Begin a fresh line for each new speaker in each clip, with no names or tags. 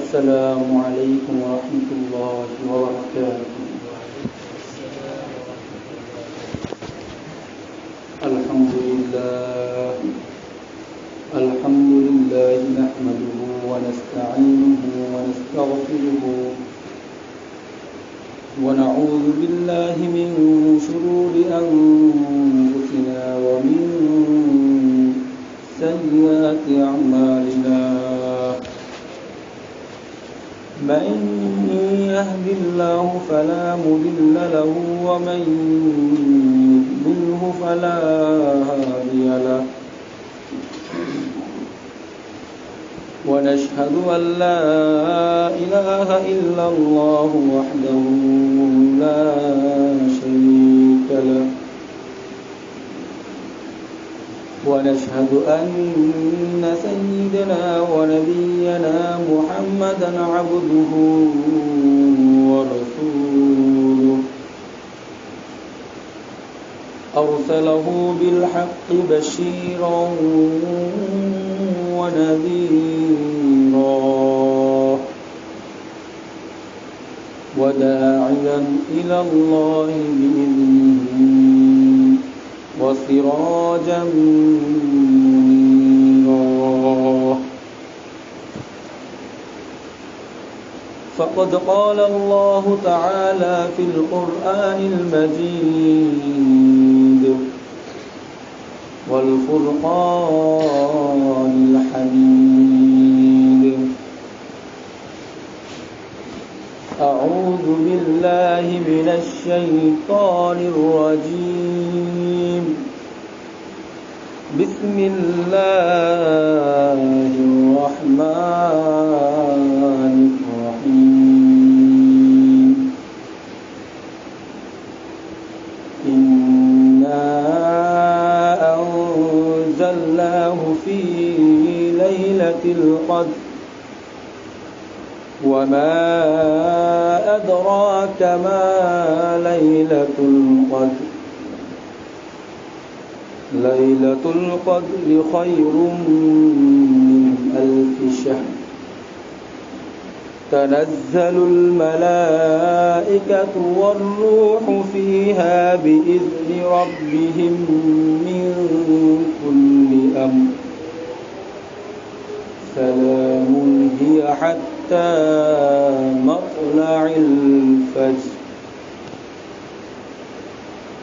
السلام عليكم ورحمة الله وبركاته. الحمد لله نحمده ونستعينه ونستغفره ونعوذ بالله من شرور أنفسنا ومن سيئات أعمالنا. من يهد الله فلا مضل له ومن يضلله فلا هادي له. ونشهد أن لا إله إلا الله وحده لا شريك له. ونشهد أن سيدنا ونبينا محمدا عبده ورسوله أرسله بالحق بشيرا ونذيرا وداعيا إلى الله بإذنه وسراجا منيرا. فقد قال الله تعالى في القرآن المجيد والفرقان الحميد: أعوذ بالله من الشيطان الرجيم. بسم الله الرحمن الرحيم. إنا أنزلناه في ليلة القدر وما أدراك ما ليلة القدر. ليلة القدر خير من 1000 شهر. تنزل الملائكة والروح فيها بإذن ربهم من كل أمر. سلام هي حتى مطلع الفجر.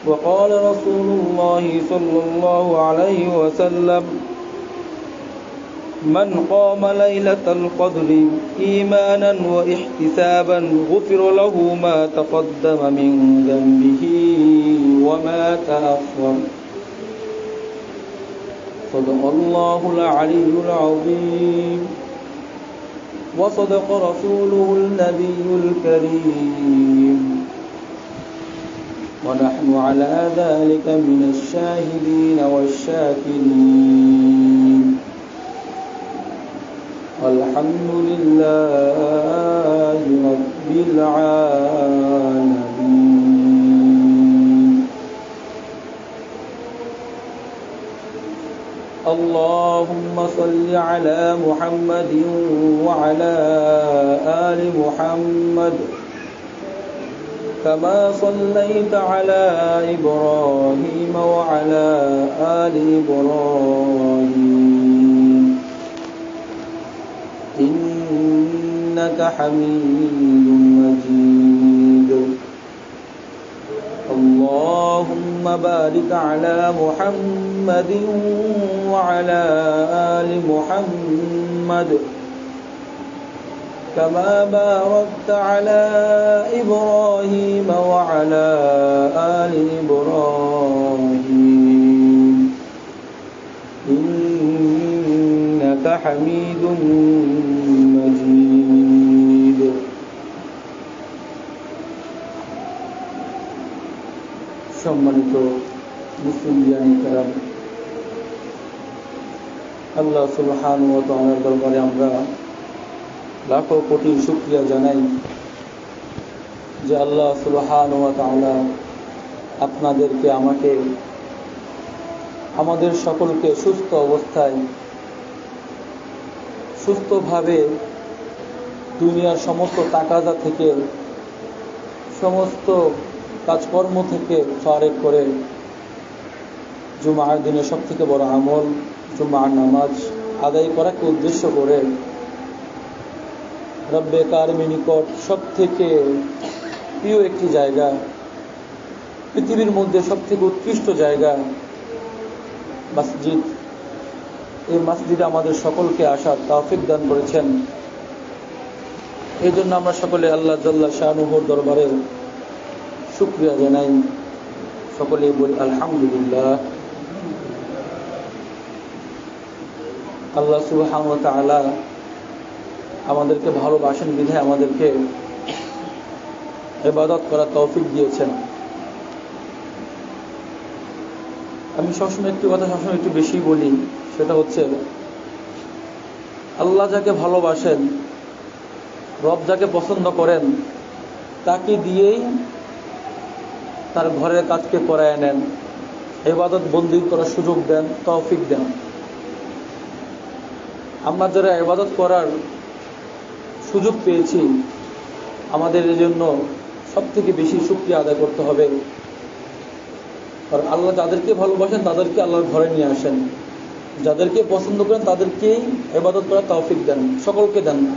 وقال رسول الله صلى الله عليه وسلم: من قام ليلة القدر إيمانا واحتسابا غفر له ما تقدم من ذنبه وما تأخر. صدق الله العلي العظيم وصدق رسوله النبي الكريم ونحن على ذلك من الشاهدين والشاكرين. والحمد لله رب العالمين. اللهم صل على محمد وعلى آل محمد كما صليت على إبراهيم وعلى آل إبراهيم إنك حميد مجيد. اللهم بارك على محمد وعلى آل محمد كما باركت على إبراهيم وعلى آل إبراهيم إنك حميد مجيد. সম্মানিত মুসলিম کرام, আল্লাহ সুবহানাহু ওয়া তাআলার দরবারে আমরা লাখো কোটি শুকরিয়া জানাই যে আল্লাহ সুবহানাহু ওয়া তাআলা আপনাদেরকে আমাকে আমাদের সকলকে সুস্থ অবস্থায় সুস্থভাবে দুনিয়ার সমস্ত তাকাজা থেকে, সমস্ত কাজকর্ম থেকে ফারেক করে জুমার দিনে সব থেকে বড় আমল জুমার নামাজ আদায় করাকে উদ্দেশ্য করে রব্বে কারিমের নিকট সব থেকে প্রিয় একটি জায়গা, পৃথিবীর মধ্যে সব থেকে উৎকৃষ্ট জায়গা মসজিদ। এই মসজিদে আমাদের সকলকে আসার তৌফিক দান করেছেন। এই জন্য আমরা সকলে আল্লাহ জাল্লা শানুহুর দরবারে শুকরিয়া জানাই, সকলে বলি আলহামদুলিল্লাহ। আল্লাহ সুবহানাহু ওয়া তাআলা আমাদেরকে ভালোবাসেন বিধায় আমাদেরকে ইবাদত করার তৌফিক দিয়েছেন। আমি সবসময় একটি কথা সবসময় একটু বেশি বলি, সেটা হচ্ছে আল্লাহ যাকে ভালোবাসেন, রব যাকে পছন্দ করেন, তাকে দিয়েই তার ঘরের কাজকে করায় নেন, ইবাদত বন্দি করার সুযোগ দেন, তৌফিক দেন। আমরা যারা ইবাদত করার সুযোগ পেয়েছি, আমাদের এই জন্য সব থেকে বেশি শুকরিয়া আদায় করতে হবে। কারণ আল্লাহ যাদেরকে ভালোবাসেন তাদেরকে আল্লাহর ঘরে নিয়ে আসেন, যাদেরকে পছন্দ করেন তাদেরকেই ইবাদত করার তৌফিক দেন, সকলকে দেন না।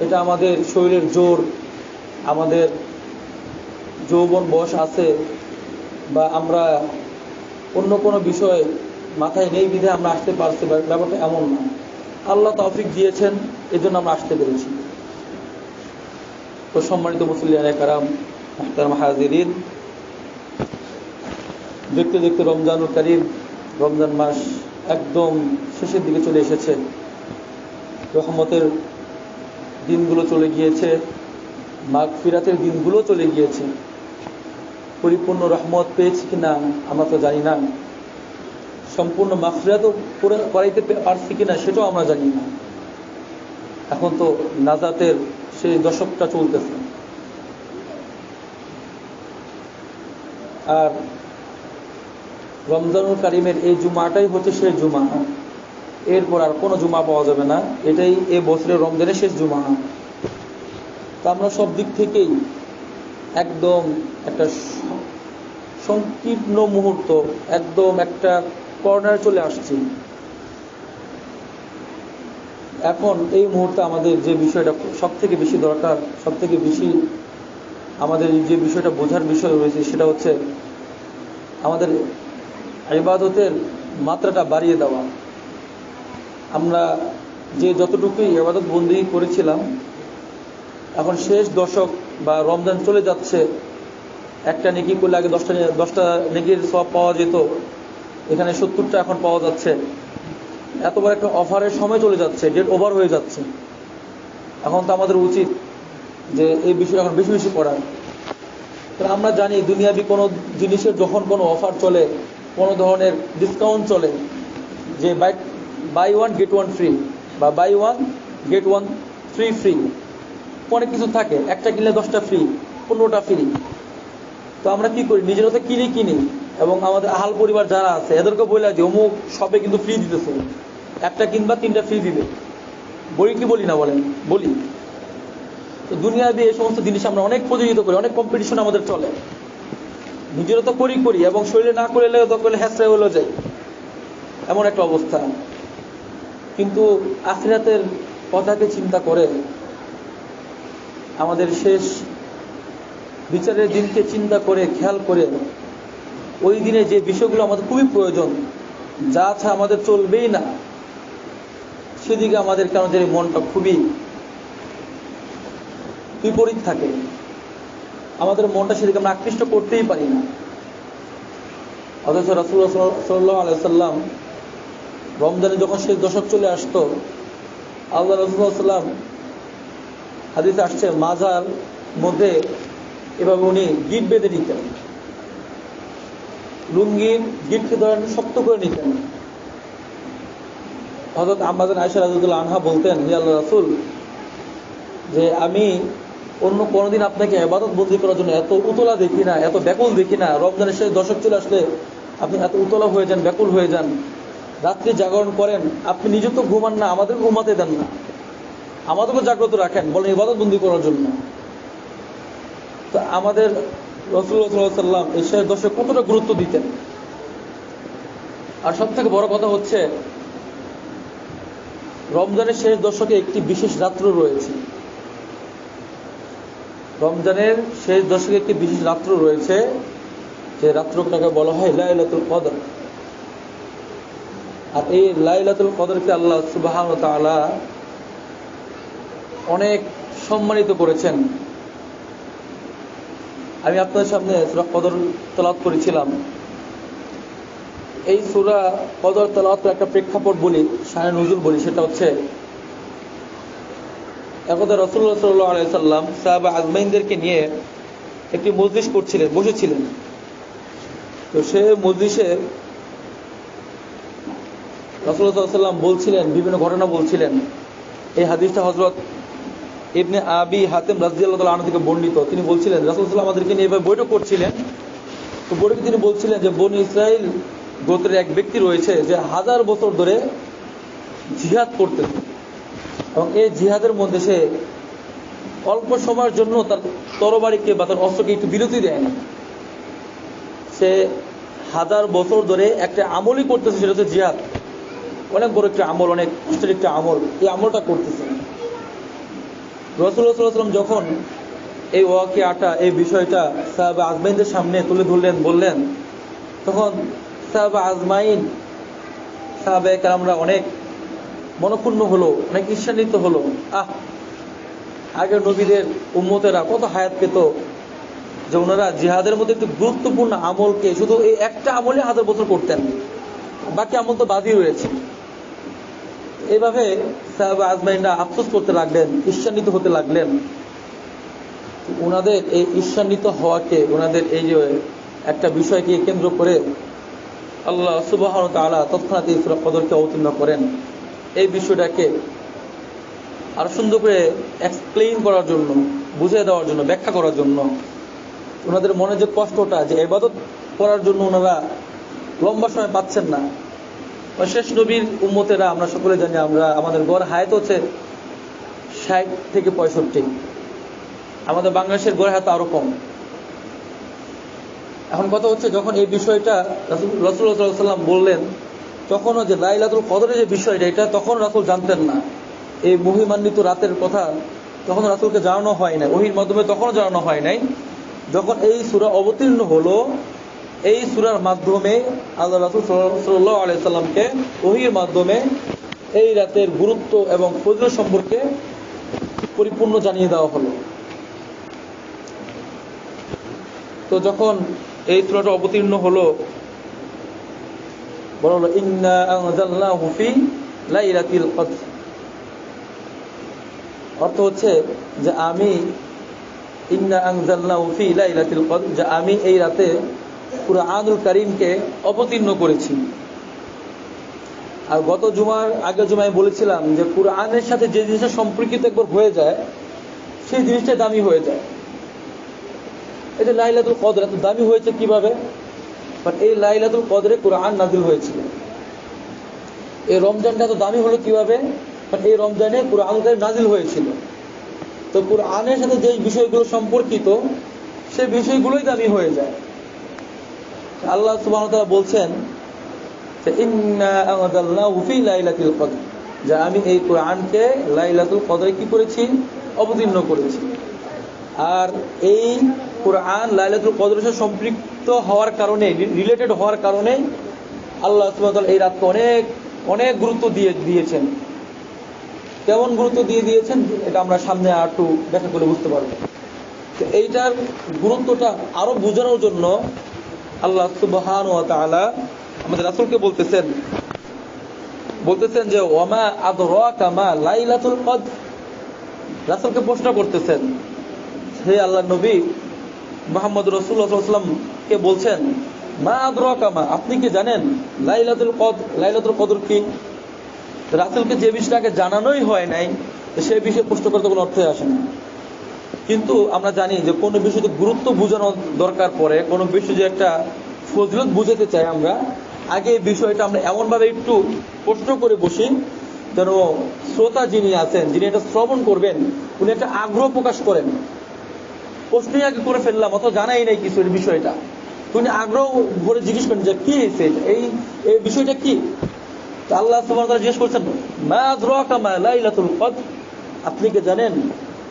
এটা আমাদের শরীরের জোর, আমাদের যৌবন বয়স আছে, বা আমরা অন্য কোনো বিষয় মাথায় নেই বিধায় আমরা আসতে পারছি, ব্যাপারটা এমন না। আল্লাহ তৌফিক দিয়েছেন, এই জন্য আমরা আসতে পেরেছি। তো সম্মানিত মুসল্লিয়ানে কারাম, মুহতারাম হাজিরিন, দেখতে দেখতে রমজানুল কারীম, রমজান মাস একদম শেষের দিকে চলে এসেছে। রহমতের দিনগুলো চলে গিয়েছে, মাগফিরাতের দিনগুলো চলে গিয়েছে। পরিপূর্ণ রহমত পেয়েছি কিনা আমরা তো জানি না, সম্পূর্ণ মাগফিরাতও করাইতে পারছি কিনা সেটাও আমরা জানি না। এখন তো নাজাতের সেই দশকটা চলতেছে, আর রমজানুল কারীমের এই জুমাটাই হচ্ছে শেষ জুমা। এরপর আর কোনো জুমা পাওয়া যাবে না, এটাই এই বছরের রমজানের শেষ জুমা। তা আমরা সব দিক থেকেই একদম একটা সংকীর্ণ মুহূর্ত, একদম একটা কর্নারে চলে আসছি। এখন এই মুহূর্তে আমাদের যে বিষয়টা সব থেকে বেশি দরকার, সব থেকে বেশি আমাদের যে বিষয়টা বোঝার বিষয় রয়েছে, সেটা হচ্ছে আমাদের ইবাদতের মাত্রাটা বাড়িয়ে দেওয়া। আমরা যে যতটুকুই ইবাদত বন্দেগী করেছিলাম, এখন শেষ দশক বা রমজান চলে যাচ্ছে, একটা নেকি করলে আগে 10টা নেকির সওয়াব পাওয়া যেত, এখানে 70টা এখন পাওয়া যাচ্ছে। এতবার একটা অফারের সময় চলে যাচ্ছে, ডেট ওভার হয়ে যাচ্ছে। এখন তো আমাদের উচিত যে এই বিষয়টা এখন বেশি বেশি করার। কারণ আমরা জানি দুনিয়াবি কোনো জিনিসের যখন কোনো অফার চলে, কোনো ধরনের ডিসকাউন্ট চলে, যে buy one get one free বা buy one get one free, অনেক কিছু থাকে, একটা কিনলে 10টা ফ্রি, 15টা ফ্রি। তো আমরা কি করি, নিজেরা তো কিনি, এবং আমাদের আহাল পরিবার যারা আছে এদেরকে বলে যে অমুক সবে কিন্তু ফ্রি দিতেছে, একটা কিনবা 3টা ফ্রি দিবে। বলি কি বলি না বলেন? বলি। তো দুনিয়াবি এই সমস্ত জিনিস আমরা অনেক প্রতিযোগিতা করি, অনেক কম্পিটিশন আমাদের চলে, নিজেরা তো করি, এবং শরীরে না করলে হ্যাঁচড়ে হলো যায়, এমন একটা অবস্থা। কিন্তু আখিরাতের কথাকে চিন্তা করে, আমাদের শেষ বিচারের দিনকে চিন্তা করে, খেয়াল করে, ওই দিনে যে বিষয়গুলো আমাদের খুবই প্রয়োজন, যা ছাড়া আমাদের চলবেই না, সেদিকে আমাদের কেন জানি মনটা খুবই বিপরীত থাকে। আমাদের মনটা সেদিকে আমরা আকৃষ্ট করতেই পারি না। অথচ রাসূলুল্লাহ সাল্লাল্লাহু আলাইহি ওয়াসাল্লাম রমজানে যখন শেষ দশক চলে আসতো, আল্লাহ রাসূলুল্লাহ সাল্লাম হাদিসে আসছে, মাজার মধ্যে এভাবে উনি গিট বেঁধে নিতেন, লুঙ্গির গিটকে ধরেন শক্ত করে নিতেন। হযরত আম্মা জান আয়েশা রাদিয়াল্লাহু আনহা বলতেন, হে আল্লাহর রাসূল, যে আমি অন্য কোনোদিন আপনাকে ইবাদত বন্দি করার জন্য এত উতলা দেখি না, এত ব্যাকুল দেখি না। রমজানের শেষ দশক চলে আসলে আপনি এত উতলা হয়ে যান, ব্যাকুল হয়ে যান, রাত্রি জাগরণ করেন, আপনি নিজে তো ঘুমান না, আমাদের ঘুমাতে দেন না। আমাদেরকে জাগ্রত রাখেন, বলেন ইবাদত বন্দি করার জন্য। তো আমাদের রাসূলুল্লাহ সাল্লাল্লাহু আলাইহি ওয়াসাল্লাম এই শেষ দশকে কতটা গুরুত্ব দিতেন। আর সব থেকে বড় কথা হচ্ছে রমজানের শেষ দশকে একটি বিশেষ রাত্র রয়েছে। রমজানের শেষ দশকে একটি বিশেষ রাত্র রয়েছে, যে রাত্রটাকে বলা হয় লাইলাতুল কদর। আর এই লাইলাতুল কদরকে আল্লাহ সুবহানাহু ওয়া তাআলা অনেক সম্মানিত করেছেন। আমি আপনাদের সামনে সূরা কদর তেলাওয়াত করেছিলাম। এই সূরা কদর তেলাওয়াতের একটা প্রেক্ষাপট বলি, শানে নুজুল বলি। সেটা হচ্ছে একদা রাসূলুল্লাহ সাল্লাল্লাহু আলাইহি সাল্লাম সাহাবা আজমাইনদেরকে নিয়ে একটি মজলিস করছিলেন, বসেছিলেন। তো সে মজলিসে রাসূলুল্লাহ সাল্লাল্লাহু আলাইহি সাল্লাম বলছিলেন, বিভিন্ন ঘটনা বলছিলেন। এই হাদিসটা হযরত ইবনে আবি হাতেম রাদিয়াল্লাহু তাআলা আনহু থেকে বর্ণিত। তিনি বলছিলেন রাসূলুল্লাহ সাল্লাল্লাহু আলাইহি ওয়াসাল্লাম আমাদেরকে নিয়ে এভাবে বৈঠক করছিলেন। তো বৈঠকে তিনি বলছিলেন যে বনী ইসরাইল গোত্রের এক ব্যক্তি রয়েছে যে 1000 বছর ধরে জিহাদ করতেন, এবং এই জিহাদের মধ্যে সে অল্প সময়ের জন্য তার তরবারিকে বা তার অস্ত্রকে একটু বিরতি দেয় না। সে 1000 বছর ধরে একটা আমলই করতেছে, সেটা হচ্ছে জিহাদ। অনেক বড় একটা আমল, অনেক কষ্টের একটা আমল। এই আমলটা করতেছে। রাসূলুল্লাহ সাল্লাল্লাহু আলাইহি ওয়াসাল্লাম যখন এই ওয়াকিয়াটা, এই বিষয়টা সাহাবা আজমাইনদের সামনে তুলে ধরলেন, বললেন, তখন সাহাবা আজমাইন, সাহাবায়ে কেরামরা অনেক মনক্ষুণ্ণ হলো, অনেক ঈর্ষান্বিত হলো। আগের নবীদের উম্মতেরা কত হায়াত পেত যে ওনারা জিহাদের মধ্যে একটি গুরুত্বপূর্ণ আমলকে শুধু এই একটা আমলে 1000 বছর করতেন, বাকি আমল তো বাদই রয়েছে। এইভাবে সাহাবা আজমাইনরা আফসোস করতে লাগলেন, ঈর্ষান্বিত হতে লাগলেন। ওনাদের এই ঈর্ষান্বিত হওয়াকে, ওনাদের এই যে একটা বিষয়কে কেন্দ্র করে আল্লাহ সুবহানাহু ওয়া তাআলা তৎক্ষণাৎ এই সূরা কদরকে অবতীর্ণ করেন। এই বিষয়টাকে আরো সুন্দর করে এক্সপ্লেইন করার জন্য, বুঝিয়ে দেওয়ার জন্য, ব্যাখ্যা করার জন্য। ওনাদের মনে যে কষ্টটা, যে ইবাদত করার জন্য ওনারা লম্বা সময় পাচ্ছেন না। শেষ নবীর উম্মতেরা আমরা সকলে জানি, আমাদের গড় হায়াত হচ্ছে 60 থেকে 65। আমাদের বাংলাদেশের গড় হায়াত আরো কম। এখন কথা হচ্ছে, যখন এই বিষয়টা রাসূলুল্লাহ সাল্লাল্লাহু আলাইহি ওয়াসাল্লাম বললেন, তখনও যে লাইলাতুল কদরের যে বিষয়টা, এটা তখন রাসূল জানতেন না। এই মহিমান্বিত রাতের কথা তখন রাসূলকে জানানো হয় নাই, ওহীর মাধ্যমে তখনও জানানো হয় নাই। যখন এই সূরা অবতীর্ণ হলো, এই সূরার মাধ্যমে আল্লাহ রাসূল সাল্লাল্লাহু আলাইহি ওয়াসাল্লামকে ওহীর মাধ্যমে এই রাতের গুরুত্ব এবং ফজিলত সম্পর্কে পরিপূর্ণ জানিয়ে দেওয়া হলো। তো যখন এই সূরাটা অবতীর্ণ হলো, বলা হলো ইন্না আনজালনাহু ফি লাইলাতিল কদর। অর্থ হচ্ছে যে আমি ইন্না আনজালনাহু ফি লাইলাতিল কদর, যে আমি এই রাতে কুরআনুল কারীমকে অবতীর্ণ করেছি। আর গত জুমার আগের জুমায় বলেছিলাম যে কুরআনের সাথে যে জিনিসটা সম্পর্কিত একবার হয়ে যায়, সেই জিনিসটা দামি হয়ে যায়। এই যে লাইলাতুল কদর এত দামি হয়েছে কিভাবে? বাট এই লাইলাতুল কদরে কুরআন নাযিল হয়েছিল। এই রমজানটা এত দামি হলো কিভাবে? বাট এই রমজানে কুরআনুল কারীম নাযিল হয়েছিল। তো কুরআনের সাথে যে বিষয়গুলো সম্পর্কিত, সেই বিষয়গুলোই দামি হয়ে যায়। আল্লাহ সুবহানাহু ওয়া তাআলা বলছেন যে ইন্না আনজালনাহু ফি লাইলাতিল কদর, যে আমি এই কুরআনকে লাইলাতুল কদরে কি করেছি? অবতীর্ণ করেছি। আর এই কুরআন লাইলাতুল কদরের সাথে সম্পৃক্ত হওয়ার কারণে, রিলেটেড হওয়ার কারণে আল্লাহ সুবহানাহু ওয়া তাআলা এই রাতকে অনেক অনেক গুরুত্ব দিয়েছেন। কেমন গুরুত্ব দিয়েছেন এটা আমরা সামনে আর একটু ব্যাখ্যা করে বুঝতে পারবো। তো এইটার গুরুত্বটা আরো বোঝানোর জন্য আল্লাহ সুবহানাহু ওয়া তাআলা আমাদের রাসূলকে বলতেছেন যে ওয়ামা আদরাকা মা লাইলাতুল কদর। রাসূলকে প্রশ্ন করতেছেন, হে আল্লাহর নবী মুহাম্মদ রাসূলুল্লাহ সাল্লাল্লাহু আলাইহি ওয়াসাল্লামকে বলছেন, মা আদরাকা মা, আপনি কি জানেন লাইলাতুল কদর? লাইলাতুল কদর কি? রাসূলকে যে বিষয়টাকে জানানোই হয় নাই, সেই বিষয়ে প্রশ্ন করতে কোনো অর্থই আসে না। কিন্তু আমরা জানি যে কোনো বিষয়তে গুরুত্ব বোঝানো দরকার পড়ে, কোনো বিষয় যে একটা ফজিলত বুঝাতে চাই আমরা, আগে এই বিষয়টা আমরা এমনভাবে একটু প্রশ্ন করে বসি যেন শ্রোতা যিনি আছেন, যিনি এটা শ্রবণ করবেন, উনি একটা আগ্রহ প্রকাশ করেন। প্রশ্নই আগে করে ফেললাম, অত জানাই নাই কিছু এই বিষয়টা, উনি আগ্রহ ভরে জিজ্ঞেস করেন যে কি হয়েছে, এই বিষয়টা কি। আল্লাহ সুবহানাহু ওয়া তাআলা জিজ্ঞেস করছেন, মা আদরাকা মা লাইলাতুল কদর, আপনি কি জানেন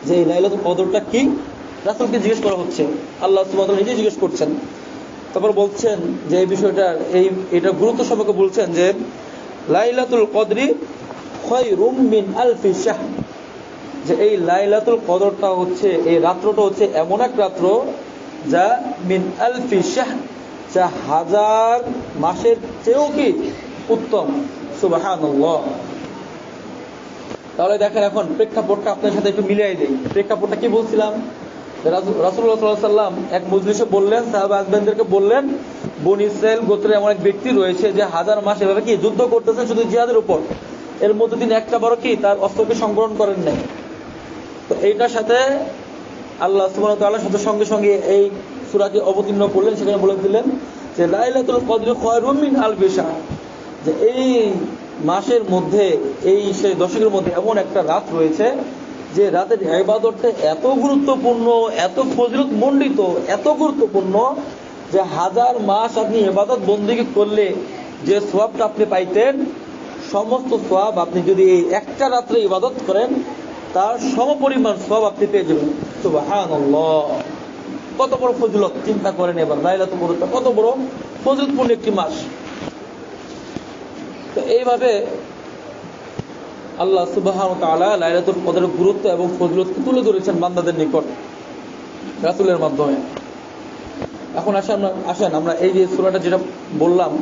যে এই লাইলাতুল কদরটা কি? রাসূলকে জিজ্ঞেস করা হচ্ছে, আল্লাহ সুবহানাহু ওয়া তাআলা নিজে জিজ্ঞেস করছেন। তারপর বলছেন যে এই বিষয়টা এটা গুরুত্ব সম্পর্কে বলছেন যে লাইলাতুল কদরি খায়রুম মিন আলফি শাহর, যে এই লাইলাতুল কদরটা হচ্ছে, এই রাত্রটা হচ্ছে এমন এক রাত্র যা মিন আলফি শাহর, যা হাজার মাসের চেয়েও কি উত্তম। সুবহানাল্লাহ। তাহলে দেখেন এখন প্রেক্ষাপটটা আপনার সাথে একটু মিলিয়ে দেই। প্রেক্ষাপটটা কি বলছিলাম? রাসূলুল্লাহ সাল্লাল্লাহু আলাইহি ওয়াসাল্লাম এক মজলিসে বললেন, সাহাবা আজবানদেরকে বললেন, বনী ইসরাইল গোত্রের এমন এক ব্যক্তি রয়েছে যে হাজার মাস এভাবে কি যুদ্ধ করতেছে শুধু জিহাদের উপর, এর মধ্যে তিনি একটা বারও কি তার অস্ত্রকে সংগ্রহণ করেন নাই। তো এইটার সাথে আল্লাহ সুবহানাহু ওয়া তাআলার সাথে সঙ্গে সঙ্গে এই সূরাটি অবতীর্ণ করলেন। সেখানে বলে দিলেন যে লাইলাতুল কদর খায়রুম মিন আলফি শাহর, যে এই মাসের মধ্যে, এই সেই দশকের মধ্যে এমন একটা রাত রয়েছে যে রাতের ইবাদতটা এত গুরুত্বপূর্ণ, এত ফজিলত মণ্ডিত, এত গুরুত্বপূর্ণ যে হাজার মাস আপনি ইবাদত বন্দেগী করলে যে সওয়াবটা আপনি পাইতেন, সমস্ত সওয়াব আপনি যদি এই একটা রাত্রে ইবাদত করেন তার সমপরিমাণ সওয়াব আপনি পেয়ে যাবেন। সুবহানাল্লাহ, কত বড় ফজিলত চিন্তা করেন এবার। লাইলাতুল কদরটা কত বড় ফজিলতপূর্ণ একটি মাস। তো এইভাবে আল্লাহ সুবহানাহু ওয়া তাআলা লাইলাতুল কদরের গুরুত্ব এবং ফজিলতকে তুলে ধরেছেন বান্দাদের নিকট রাসূলের মাধ্যমে। এখন আসেন আমরা এই যে সূরাটা যেটা বললাম,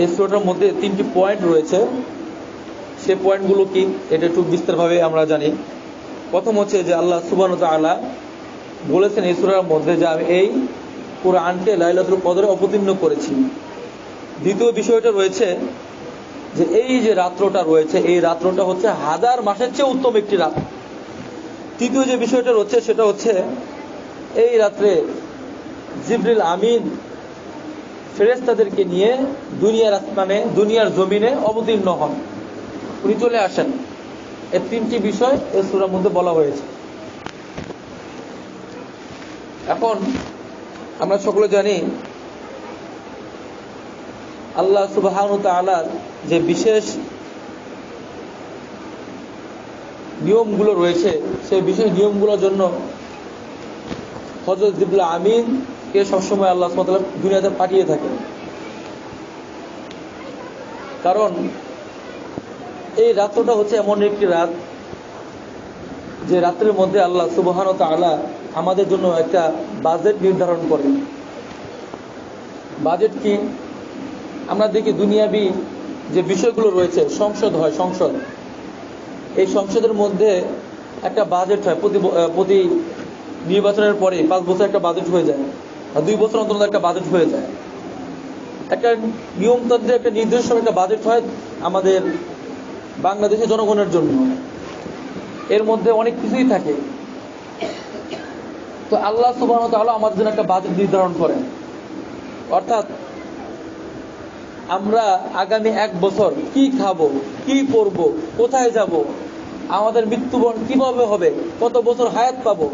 এই সূরাটার মধ্যে 3টি পয়েন্ট রয়েছে। সেই পয়েন্টগুলো কি এটা একটু বিস্তারভাবে আমরা জানি। প্রথম হচ্ছে যে আল্লাহ সুবহানাহু ওয়া তাআলা বলেছেন এই সূরার মধ্যে যে আমি এই কুরআনকে লাইলাতুল কদরে অবতীর্ণ করেছি। দ্বিতীয় বিষয়টা রয়েছে যে এই যে রাত্রটা রয়েছে, এই রাত্রটা হচ্ছে হাজার মাসের চেয়ে উত্তম একটি রাত। তৃতীয় যে বিষয়টা রয়েছে সেটা হচ্ছে এই রাত্রে জিবরিল আমিন ফেরেশতাদেরকে নিয়ে দুনিয়ার আসমানে, দুনিয়ার জমিনে অবতীর্ণ হন, উনি চলে আসেন। এই 3টি বিষয় এই সূরার মধ্যে বলা হয়েছে। এখন আমরা সকলে জানি আল্লাহ সুবহানাহু ওয়া তাআলার যে বিশেষ নিয়মগুলো রয়েছে, সেই বিশেষ নিয়মগুলোর জন্য হযরত জিবরিল আমিনকে সবসময় আল্লাহ সুবহানাহু ওয়া তাআলা দুনিয়াতে পাঠিয়ে থাকেন। কারণ এই রাতটা হচ্ছে এমন একটি রাত যে রাতের মধ্যে আল্লাহ সুবহানাহু ওয়া তাআলা আমাদের জন্য একটা বাজেট নির্ধারণ করেন। বাজেট কি? আমরা দেখি দুনিয়াবি যে বিষয়গুলো রয়েছে, সংসদ হয়, সংসদ, এই সংসদের মধ্যে একটা বাজেট হয়। প্রতি নির্বাচনের পরে 5 বছর একটা বাজেট হয়ে যায়, আর 2 বছর অন্তর একটা বাজেট হয়ে যায়। একটা নিয়মতন্ত্রে একটা নির্দিষ্ট একটা বাজেট হয় আমাদের বাংলাদেশের জনগণের জন্য। এর মধ্যে অনেক কিছুই থাকে। তো আল্লাহ সুবহানাহু ওয়া তাআলা আমাদের জন্য একটা বাজেট নির্ধারণ করেন। অর্থাৎ আমরা আগামী 1 বছর কি খাবো, কি পরবো, কোথায় যাব, আমাদের মৃত্যুবরণ কিভাবে হবে, কত বছর হায়াত পাবো,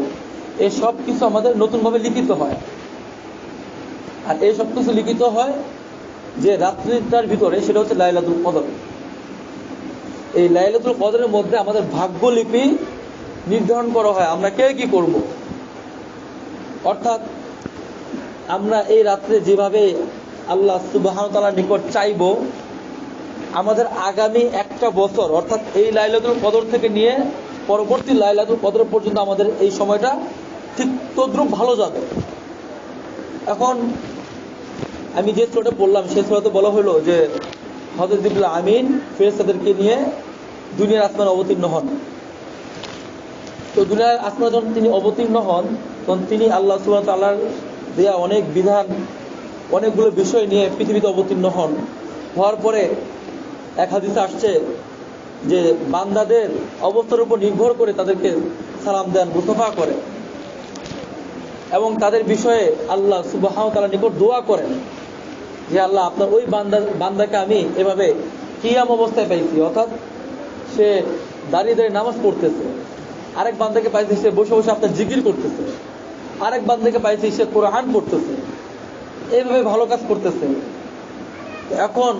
এই সব কিছু আমাদের নতুনভাবে লিখিত হয়। আর এই সব কিছু লিখিত হয় যে রাত্রিটার ভিতরে, সেটা হচ্ছে লাইলাতুল কদর। এই লাইলাতুল কদরের মধ্যে আমাদের ভাগ্যলিপি নির্ধারণ করা হয়, আমরা কে কি করব। অর্থাৎ আমরা এই রাত্রে যেভাবে আল্লাহ সুবহানাহু ওয়া তাআলার নিকট চাইব, আমাদের আগামী একটা বছর, অর্থাৎ এই লাইলাতুল কদর থেকে নিয়ে পরবর্তী লাইলাতুল কদর পর্যন্ত আমাদের এই সময়টা ঠিক তদ্রুপ ভালো যাবে। এখন আমি যে সূরাটা বললাম, সেই সূরাতে বলা হলো যে হযরত জিবরিল আমিন ফেরেশতাদেরকে নিয়ে দুনিয়ার আসমানে অবতীর্ণ হন। তো দুনিয়ার আসমানে যখন তিনি অবতীর্ণ হন, তখন তিনি আল্লাহ সুবহানাহু ওয়া তাআলার দেয়া অনেক বিধান, অনেকগুলো বিষয় নিয়ে পৃথিবীতে অবতীর্ণ হন। হওয়ার পরে এক হাদিসে আসছে যে বান্দাদের অবস্থার উপর নির্ভর করে তাদেরকে সালাম দেন, মুসাফা করে, এবং তাদের বিষয়ে আল্লাহ সুবহানাহু ওয়া তাআলার নিকট দোয়া করেন যে আল্লাহ, আপনার ওই বান্দাকে আমি এভাবে কিয়াম অবস্থায় পাইছি, অর্থাৎ সে দাঁড়িয়ে দাঁড়িয়ে নামাজ পড়তেছে, আরেক বান্দাকে পাইছি সে বসে বসে আপনার জিকির করতেছে, আরেক বান্দাকে পাইছি সে কোরআন পড়তেছে, এইভাবে ভালো কাজ করতেছে। এখন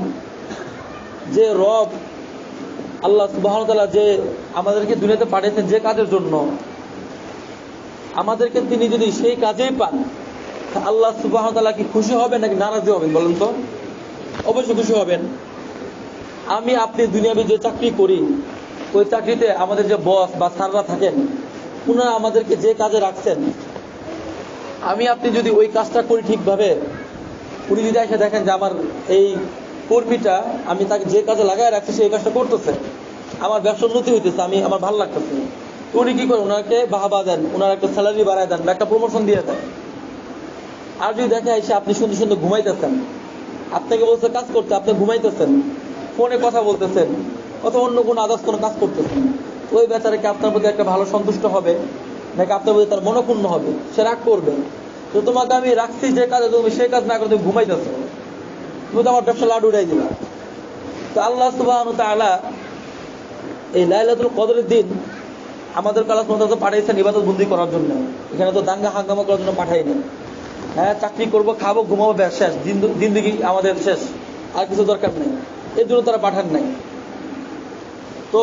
যে রব আল্লাহ সুবহানাহু ওয়া তাআলা যে আমাদেরকে দুনিয়াতে পাঠিয়েছেন যে কাজের জন্য, আমাদেরকে তিনি যদি সেই কাজেই পান, আল্লাহ সুবহানাহু ওয়া তাআলা কি খুশি হবেন নাকি নারাজি হবেন বলেন তো? অবশ্যই খুশি হবেন। আমি আপনি দুনিয়াবি যে চাকরি করি, ওই চাকরিতে আমাদের যে বস বা স্যাররা থাকেন, ওনারা আমাদেরকে যে কাজে রাখছেন, আমি আপনি যদি ওই কাজটা করি ঠিকভাবে, উনি যদি এসে দেখেন যে আমার এই কর্মীটা, আমি তাকে যে কাজে লাগায় রাখছি সেই কাজটা করতেছে, আমার ব্যবসা উন্নতি হইতেছে, আমার ভালো লাগতেছে, উনি কি করেন? ওনাকে বাহবা দেন, ওনার একটা স্যালারি বাড়ায় দেন বা একটা প্রমোশন দিয়ে দেন। আর যদি দেখে এসে আপনি সুন্দর সুন্দর ঘুমাইতেছেন, আপনাকে বলছে কাজ করতে, আপনি ঘুমাইতেছেন, ফোনে কথা বলতেছেন, অথবা অন্য কোনো আদার্স কোনো কাজ করতেছেন, ওই বেচারাকে আপনার প্রতি একটা ভালো সন্তুষ্ট হবে নাকি আপনার প্রতি তার মনক্ষুণ্ণ হবে? সে রাগ করবে। তো তোমাকে আমি রাখছি যে কাজে, তুমি সেই কাজ না করে তুমি ঘুমাইতেছো, তুমি তো আমার ব্যবসা লাডু উড়াই দিলা। তো আল্লাহ সুবহানাহু ওয়া তাআলা এই লাইলাতুল কদরের দিন আমাদের কালাস মতো পাঠাইছেন ইবাদত বন্দি করার জন্য। এখানে তো দাঙ্গা হাঙ্গামা করার জন্য পাঠাইনি। হ্যাঁ, চাকরি করবো, খাবো, ঘুমাবো, ব্যাস শেষ, জিন্দগি আমাদের শেষ, আর কিছু দরকার নেই, এর জন্য তারা পাঠান নাই। তো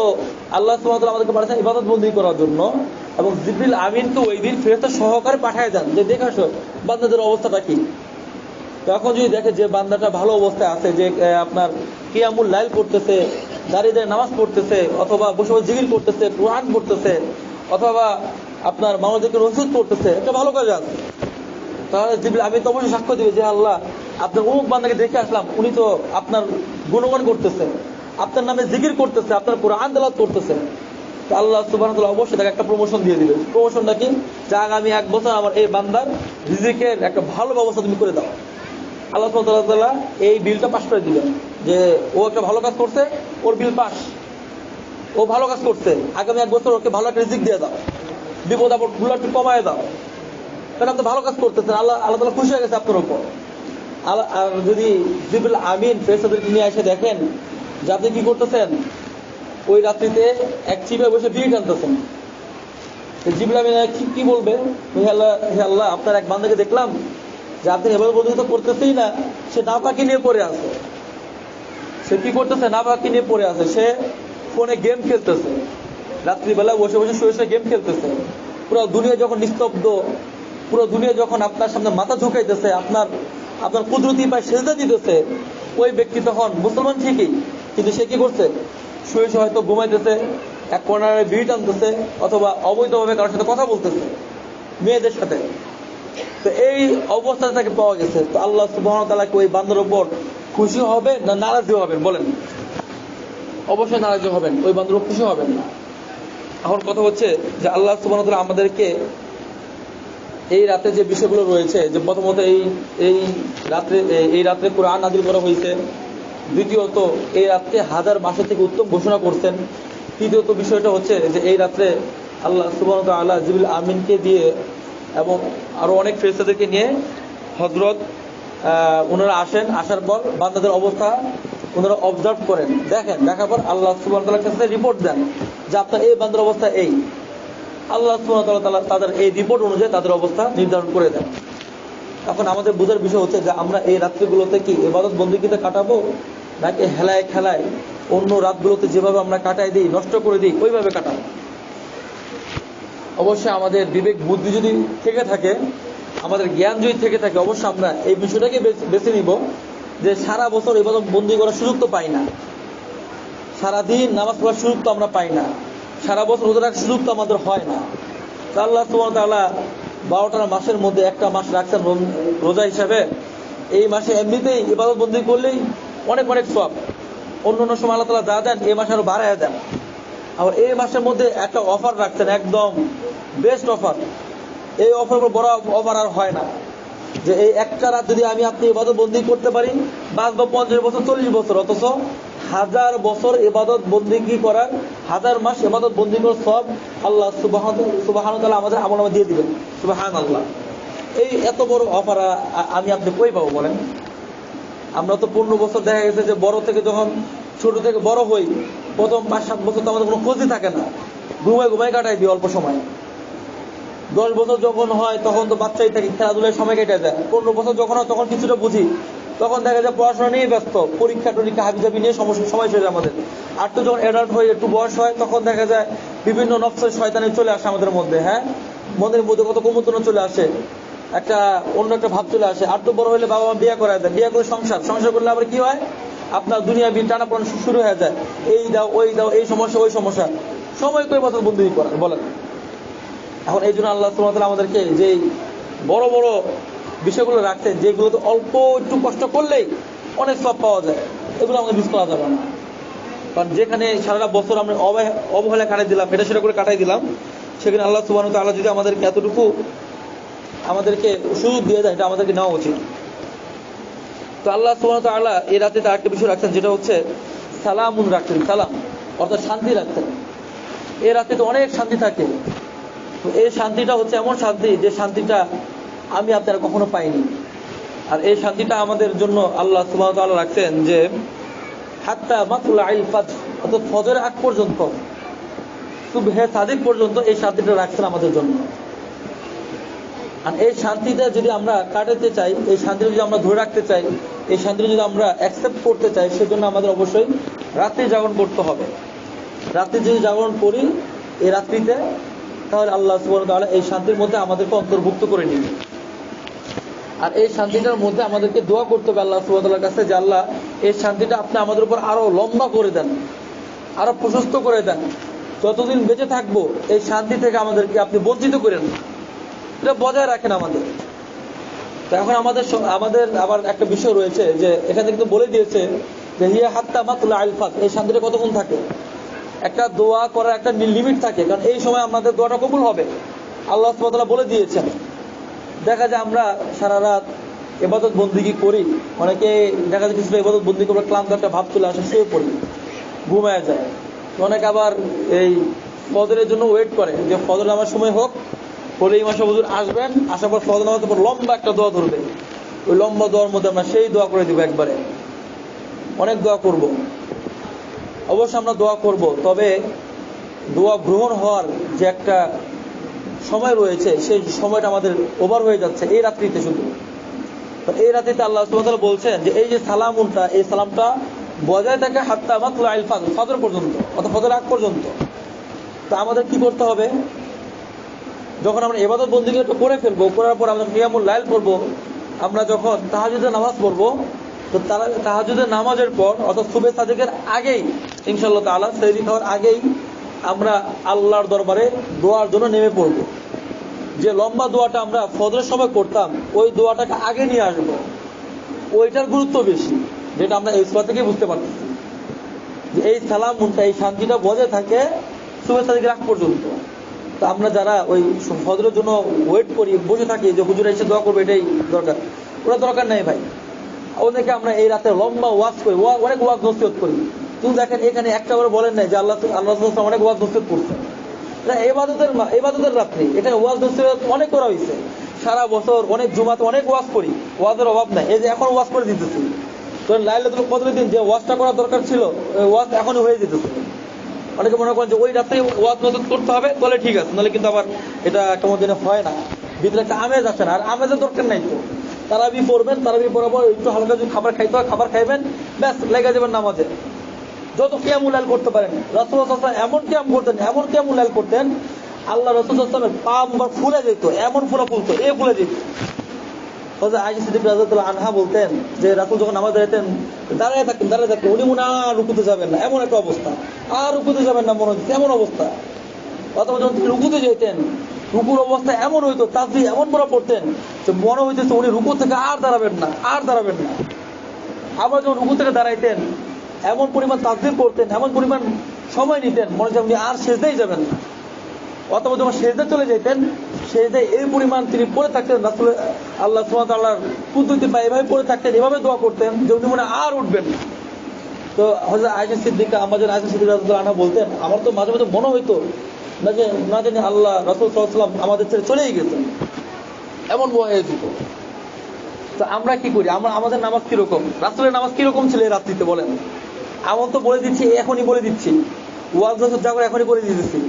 আল্লাহ সুবহানাহু ওয়া তাআলা আমাদেরকে পাঠাচ্ছেন ইবাদত বন্দি করার জন্য, এবং জিবরিল আমিনকে ওই দিন ফেরেশতা সহকারে পাঠায় দেন যে দেখে আসো বান্দাদের অবস্থাটা কি। তখন যদি দেখে যে বান্দাটা ভালো অবস্থায় আছে, যে আপনার কিয়ামুল লাইল করতেছে, দাঁড়িয়ে দাঁড়িয়ে নামাজ পড়তেছে, অথবা বসে বসে জিকির করতেছে, কোরআন পড়তেছে, অথবা আপনার মানুষদেরকে নসিহত করতেছে, একটা ভালো কাজে আছে, তাহলে জিবরিল আমিন তো অবশ্যই সাক্ষ্য দিবে যে আল্লাহ আপনার অমুক বান্দাকে দেখে আসলাম, উনি তো আপনার গুণগান করতেছে, আপনার নামে জিকির করতেছে, আপনার কোরআন তেলাওয়াত করতেছে। আল্লাহ সুবহানাহু ওয়া তাআলা অবশ্যই তাকে একটা প্রমোশন দিয়ে দিবে। প্রমোশনটা কি? যে আগামী 1 বছর আমার এই বান্দার রিজিকের একটা ভালো ব্যবস্থা তুমি করে দাও। আল্লাহ সুবহানাহু ওয়া তাআলা এই বিলটা পাস করে দিবেন যে ও একটা ভালো কাজ করছে, ওর বিল পাস, ও ভালো কাজ করছে, আগামী 1 বছর ওকে ভালো একটা রিজিক দিয়ে দাও, বিপদ আপদ গুলো একটু কমায় দাও, কারণ আপনি ভালো কাজ করতেছেন, আল্লাহ তাআলা খুশি হয়ে গেছে আপনার উপর। আর যদি জিবরিল আমিন ফেরেশতাদেরকে নিয়ে এসে দেখেন যে আপনি কি করতেছেন, ওই রাত্রিতে এক চিপে বসে বিড়ি টানতেছেন, জিবরিল আমিন কি বলবে? হে আল্লাহ, আপনার এক বান্দাকে দেখলাম যে আপনি এভাবে বলতে করতেছেই না, সে নাপাকি নিয়ে পড়ে আছে। সে কি করতেছে? নাপাকি নিয়ে পড়ে আছে, সে ফোনে গেম খেলতেছে, রাত্রিবেলা বসে বসে শুয়ে শুয়ে গেম খেলতেছে। পুরো দুনিয়া যখন নিস্তব্ধ, পুরো দুনিয়া যখন আপনার সামনে মাথা ঝুঁকাইতেছে, আপনার কুদরতি পায়ে সেজদা দিতেছে, ওই ব্যক্তি তখন মুসলমান ঠিকই, কিন্তু সে কি করছে? শুয়ে শুয়ে হয়তো ঘুমাইতেছে, এক কর্নারে বিড়ি টানতেছে, অথবা অবৈধভাবে কারোর সাথে কথা বলতেছে, মেয়েদের সাথে। তো এই অবস্থাটা তাকে পাওয়া গেছে। তো আল্লাহ সুবহানাহু ওয়া তাআলা ওই বান্দার উপর খুশি হবে না নারাজি হবেন বলেন? অবশ্যই নারাজি হবেন, ওই বান্দার উপর খুশি হবেন না। এখন কথা হচ্ছে যে আল্লাহ সুবহানাহু ওয়া তাআলা আমাদেরকে এই রাতে যে বিষয়গুলো রয়েছে, যে প্রথমত এই রাত্রে কোরআন নাযিল করা হয়েছে, দ্বিতীয়ত এই রাত্রে 1000 মাসের থেকে উত্তম ঘোষণা করছেন, তৃতীয়ত বিষয়টা হচ্ছে যে এই রাত্রে আল্লাহ সুবহানাহু ওয়া তাআলা জিবরিল আমিনকে দিয়ে এবং আরো অনেক ফেরেশতাদেরকে নিয়ে হযরত ওনারা আসেন, আসার পর বান্দাদের অবস্থা ওনারা অবজার্ভ করেন, দেখেন, দেখার পর আল্লাহ সুবহানাহু ওয়া তাআলার কাছে রিপোর্ট দেন যে আপনার এই বান্দার অবস্থা এই। আল্লাহ সুবহানাহু ওয়া তাআলা তাদের এই রিপোর্ট অনুযায়ী তাদের অবস্থা নির্ধারণ করে দেন। এখন আমাদের বোঝার বিষয় হচ্ছে যে আমরা এই রাত্রিগুলোতে কি ইবাদত বন্দেগীতে কাটাবো, নাকি হেলায় খেলায় অন্য রাতগুলোতে যেভাবে আমরা কাটাই দিই, নষ্ট করে দিই, ওইভাবে কাটাবো। অবশ্যই আমাদের বিবেক বুদ্ধি যদি থেকে থাকে, আমাদের জ্ঞান যদি থেকে থাকে, অবশ্যই আমরা এই বিষয়টাকে বেছে নিব যে সারা বছর ইবাদত বন্দি করার সুযোগ তো পাই না, সারাদিন নামাজ পড়ার সুযোগ তো আমরা পাই না, সারা বছর রোজা রাখার সুযোগ তো আমাদের হয় না। আল্লাহ সুবহানাহু ওয়া তাআলা 12টা মাসের মধ্যে একটা মাস রাখছেন রোজা হিসাবে। এই মাসে এমনিতেই ইবাদত বন্দি করলেই অনেক অনেক সওয়াব। অন্য সময় আল্লাহ তাআলা যা দেন এই মাসে আরো বাড়ায় দেন। আবার এই মাসের মধ্যে একটা অফার রাখছেন, একদম বেস্ট অফার। এই অফার বড় অফার আর হয় না, যে এই একটা রাত যদি আমি আপনি ইবাদত বন্দি করতে পারি, বাঁচবো 50 বছর 40 বছর, অথচ 1000 বছর ইবাদত বন্দিগি করার, 1000 মাস ইবাদত বন্দি করার সব আল্লাহ সুবহানাহু ওয়া তাআলা আমাদের আমলনামা দিয়ে দিবেন। সুবহানাল্লাহ, এই এত বড় অফার আমি আপনি কই পাবো বলেন? আমরা তো 15 বছর দেখা গেছে যে বড় থেকে যখন ছোট থেকে বড় হই, প্রথম 5-7 বছর তো আমাদের কোনো খোঁজই থাকে না, ঘুমায় কাটাই দিই অল্প সময়। 10 বছর যখন হয় তখন তো বাচ্চাই থাকি, খেলাধুলায় সময় কেটে যায়। 15 বছর যখন হয় তখন কিছুটা বুঝি, তখন দেখা যায় পড়াশোনা নিয়ে ব্যস্ত, পরীক্ষা টরীক্ষা হাবিজাবি নিয়ে সময় চলে যায় আমাদের। আর তো যখন অ্যাডাল্ট হয়ে একটু বয়স হয় তখন দেখা যায় বিভিন্ন নফসের শয়তানি চলে আসে আমাদের মধ্যে। হ্যাঁ, মনের মধ্যে কত কুমন্ত্রণা চলে আসে, একটা অন্য একটা ভাব চলে আসে। আর তো বড় হলে বাবা মা বিয়ে করায় দেয়, বিয়ে করে সংসার করলে আবার কি হয়, আপনার দুনিয়া বিয়ে টানাপোড়েন শুরু হয়ে যায়। এই দাও ওই দাও, এই সমস্যা ওই সমস্যা, সময় করে বছর বন্ধু করেন বলেন। এখন এই জন্য আল্লাহ সুবহানাহু ওয়া তাআলা আমাদেরকে যে বড় বড় বিষয়গুলো রাখছেন, যেগুলো তো অল্প একটু কষ্ট করলেই অনেক সব পাওয়া যায়, এগুলো আমাকে মিস করা যাবে না। কারণ যেখানে সারাটা বছর আমরা অবহেলা কাটাই দিলাম, এটা সেটা করে কাটাই দিলাম, সেখানে আল্লাহ সুবহানাহু ওয়া তাআলা যদি আমাদেরকে এতটুকু আমাদেরকে সুযোগ দিয়ে দেয়, এটা আমাদেরকে নেওয়া উচিত। তো আল্লাহ সুবহানাহু ওয়া তাআলা এই রাতে আরেকটা বিষয় রাখছেন, যেটা হচ্ছে সালামুন রাখতেন, সালাম অর্থাৎ শান্তি রাখতেন। এই রাতে তো অনেক শান্তি থাকে। তো এই শান্তিটা হচ্ছে এমন শান্তি, যে শান্তিটা আমি আপনারা কখনো পাইনি। আর এই শান্তিটা আমাদের জন্য আল্লাহ সুবহানাহু ওয়া তাআলা রাখছেন যে হাত্তা মাতলাইল ফাজর, অর্থাৎ ফজরের আগ পর্যন্ত, সুবহে সাদিক পর্যন্ত এই শান্তিটা রাখছেন আমাদের জন্য। আর এই শান্তিটা যদি আমরা কাটাতে চাই, এই শান্তিটা যদি আমরা ধরে রাখতে চাই, এই শান্তিটা যদি আমরা অ্যাকসেপ্ট করতে চাই, সেজন্য আমাদের অবশ্যই রাত্রি জাগরণ করতে হবে। রাত্রি যদি জাগরণ করি এই রাত্রিতে, তাহলে আল্লাহ সুবহানাহু ওয়া তাআলা এই শান্তির মধ্যে আমাদেরকে অন্তর্ভুক্ত করে নিবে। আর এই শান্তিটার মধ্যে আমাদেরকে দোয়া করতে হবে আল্লাহ সুবহানাহু ওয়া তাআলার কাছে, যে আল্লাহ এই শান্তিটা আপনি আমাদের উপর আরো লম্বা করে দেন, আরো প্রশস্ত করে দেন। যতদিন বেঁচে থাকবো এই শান্তি থেকে আমাদেরকে আপনি বঞ্চিত করেন, এটা বজায় রাখেন আমাদের। তো এখন আমাদের আবার একটা বিষয় রয়েছে, যে এখানে কিন্তু বলে দিয়েছে যে হিয়া হাত্তা মাতলাইল ফাজর, এই শান্তিটা কতক্ষণ থাকে। একটা দোয়া করার একটা লিমিট থাকে, কারণ এই সময় আমাদের দোয়াটা কবুল হবে, আল্লাহ সুবহানাহু ওয়া তাআলা বলে দিয়েছেন। দেখা যায় আমরা সারা রাত ইবাদত বন্দিগি করি, অনেকে দেখা যায় কিছুটা ইবাদত বন্দিগি করে ক্লান্ত একটা ভাব চলে আসে, শুয়ে পড়ি, ঘুমায় যায়। অনেকে আবার এই ফজরের জন্য ওয়েট করে, যে ফজর নামার সময় হোক, বলে এই মাসে হুজুর আসবেন, আসার পর ফজর নামাজের পর লম্বা একটা দোয়া ধরবে, ওই লম্বা দোয়ার মধ্যে আমরা সেই দোয়া করে দিব একবারে। অনেক দোয়া করব, অবশ্যই আমরা দোয়া করব, তবে দোয়া গ্রহণ হওয়ার যে একটা সময় রয়েছে, সেই সময়টা আমাদের ওভার হয়ে যাচ্ছে এই রাত্রিতে শুধু। তো এই রাত্রিতে আল্লাহ সুবহানাহু ওয়া তাআলা বলছেন যে এই যে সালামুনটা, এই সালামটা বজায় থাকে হাত্তা মাতলাইল ফাজর, ফজর পর্যন্ত, অর্থাৎ ফজর আগ পর্যন্ত। তো আমাদের কি করতে হবে, যখন আমরা ইবাদত বন্দেগী করে ফেলবো, করার পর আমরা কিয়ামুল লাইল পড়বো, আমরা যখন তাহাজ্জুদের নামাজ পড়বো, তো তাহাজ্জুদের নামাজের পর অর্থাৎ সুবহে সাদিকের আগেই ইনশাআল্লাহ তাআলা, সেহরি খাওয়ার আগেই আমরা আল্লাহর দরবারে দোয়ার জন্য নেমে পড়বো। যে লম্বা দোয়াটা আমরা ফজরের সময় করতাম, ওই দোয়াটাকে আগে নিয়ে আসবো, ওইটার গুরুত্ব বেশি, যেটা আমরা এই সূরা থেকে বুঝতে পারতেছি, যে এই সালামুনটা, এই শান্তিটা বজায় থাকে সুবহে সাদিকের আগ পর্যন্ত। তো আমরা যারা ওই ফজরের জন্য ওয়েট করি, বসে থাকি যে হুজুর এসে দোয়া করবে, এটাই দরকার, ওটা দরকার নেই ভাই। ওদেরকে আমরা এই রাতে লম্বা ওয়াজ করি, অনেক ওয়াজ নসিহত করি। তুমি দেখেন এখানে একটা করে বলেন নাই যে আল্লাহ অনেক ওয়াজ নসিহত করছে। এটা ইবাদতের রাত্রি, এটা ওয়াজ নসিহত অনেক করা হয়েছে সারা বছর, অনেক জুমাতে অনেক ওয়াজ করি, ওয়াজের অভাব নাই। এই যে এখন ওয়াজ করে দিতেছি, তো লাইলাতুল কদরের দিন যে ওয়াজটা করা দরকার ছিল, ওয়াজ এখনই হয়ে যেতেছে। অনেকে মনে করেন যে ওই রাত্রে ওয়াজ নসিহত করতে হবে, তাহলে ঠিক আছে, নাহলে কিন্তু আবার এটা কেমন দিনে হয় না, ভিতরে একটা আমেজ আসে না। আর আমেজের দরকার নাই তো, তারাবি পড়বেন, তারাবি পড়ার পর একটু হালকা যদি খাবার খাইতে হয় খাবার খাইবেন, ব্যাস লেগে যাবেন নামাজে। যত কিয়ামুল লাইল করতে পারেন, রাসূলুল্লাহ সাল্লাল্লাহু আলাইহি ওয়াসাল্লাম এমন কিয়াম করতেন, এমন কিয়ামুল লাইল করতেন, আল্লাহ রাসূল সাল্লাল্লাহু আলাইহি ওয়াসাল্লামের পা মুবারক ফুলে যেত, এমন ফুলতো, ফুলে যেত। হযরত আয়েশা সিদ্দিকা রাদিয়াল্লাহু আনহা বলতেন যে রাসূল যখন নামাজ দাঁড়াতেন, দাঁড়ায় থাকতেন, উনি মনে আর রুকুতে যাবেন না, এমন একটা অবস্থা, আর রুকুতে যাবেন না মনে হচ্ছে, এমন অবস্থা। অথবা যখন তিনি রুকুতে যেতেন, রুকুর অবস্থা এমন হইতো, তাসবিহ এমন করে পড়তেন যে মনে হইতেছে উনি রুকু থেকে আর দাঁড়াবেন না। আবার যখন রুকু থেকে দাঁড়াইতেন, এমন পরিমাণ তাসবিহ করতেন, এমন পরিমাণ সময় নিতেন, মনে হচ্ছে উনি আর সেজদাই যাবেন না। অথবা যখন সেজদা চলে যেতেন, সেজদায় এই পরিমাণ তিনি পড়ে থাকতেন, রাসূল আল্লাহ সুবহানাহু ওয়া তাআলার কুদরতি পায়ে এভাবে পড়ে থাকতেন, এভাবে দোয়া করতেন যে উনি মনে আর উঠবেন না। তো হযরত আয়েশা সিদ্দিকা, আমাদের আয়েশা সিদ্দিকা রাদিয়াল্লাহু আনহা বলতেন, আমার তো মাঝে মাঝে মনে হইতো না জানি আল্লাহ রাসূল সাল্লাল্লাহু আলাইহি ওয়াসাল্লাম আমাদের ছেড়ে চলেই গেছেন, এমন ভয় হয়ে যেত। তো আমরা কি করি, আমাদের নামাজ কিরকম, রাসূলের নামাজ কিরকম ছিল এই রাত্রিতে বলেন। আমল তো বলে দিচ্ছি, এখনই বলে দিচ্ছি, ওয়াজ নসিহত যা করে এখনই বলে দিতেছি।